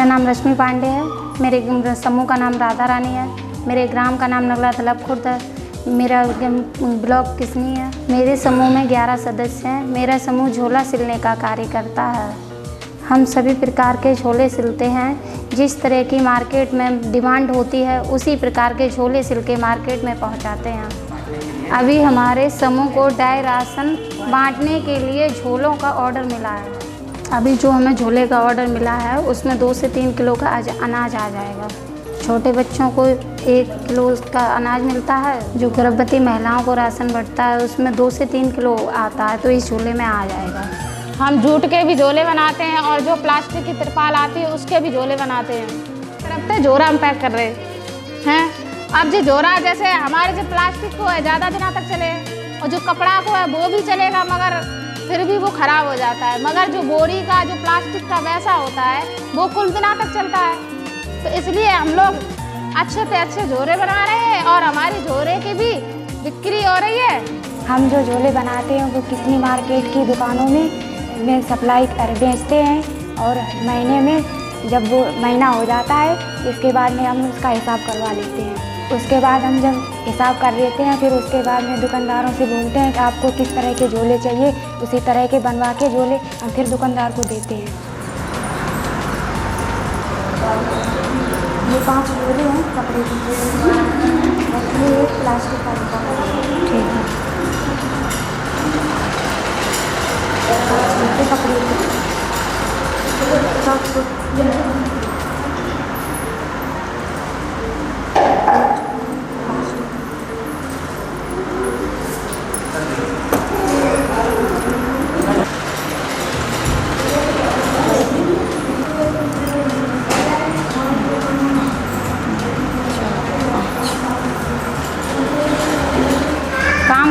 मेरा नाम रश्मि पांडे है। मेरे समूह का नाम राधा रानी है। मेरे ग्राम का नाम नगला तलब खुर्द है। मेरा ब्लॉक किसनी है। मेरे समूह में 11 सदस्य हैं। मेरा समूह झोला सिलने का कार्य करता है। हम सभी प्रकार के झोले सिलते हैं। जिस तरह की मार्केट में डिमांड होती है उसी प्रकार के झोले सिल के मार्केट में पहुंचाते हैं। अभी हमारे समूह को ड्राई राशन बांटने के लिए झोलों का ऑर्डर मिला है। अभी जो हमें झोले का ऑर्डर मिला है उसमें 2 से 3 किलो का अनाज आ जाएगा। छोटे बच्चों को 1 किलो का अनाज मिलता है। जो गर्भवती महिलाओं को राशन बढ़ता है उसमें 2 से 3 किलो आता है, तो इस झोले में आ जाएगा। हम जूट के भी झोले बनाते हैं और जो प्लास्टिक की तिरपाल आती है उसके भी झोले बनाते हैं। तरफ से झोरा हम पैक कर रहे हैं। अब जो झोरा जैसे हमारे जो प्लास्टिक को है ज़्यादा दिनों तक चले और जो कपड़ा को है वो भी चलेगा, मगर फिर भी वो ख़राब हो जाता है। मगर जो बोरी का जो प्लास्टिक का वैसा होता है वो कुछ दिनों तक चलता है। तो इसलिए हम लोग अच्छे से अच्छे झोरे बना रहे हैं और हमारी झोरे की भी बिक्री हो रही है। हम जो झोले बनाते हैं वो कितनी मार्केट की दुकानों में सप्लाई कर बेचते हैं और महीने में जब वो महीना हो जाता है इसके बाद में हम उसका हिसाब करवा लेते हैं। उसके बाद हम जब हिसाब कर लेते हैं फिर उसके बाद में दुकानदारों से बोलते हैं कि आपको किस तरह के झोले चाहिए, उसी तरह के बनवा के झोले हम फिर दुकानदार को देते हैं। ये 5 झोले हैं कपड़े के, ये एक प्लास्टिक का ठीक है, कपड़े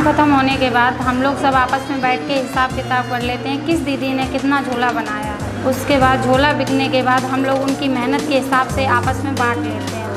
ख़त्म होने के बाद हम लोग सब आपस में बैठ के हिसाब किताब कर लेते हैं किस दीदी ने कितना झोला बनाया है। उसके बाद झोला बिकने के बाद हम लोग उनकी मेहनत के हिसाब से आपस में बांट लेते हैं।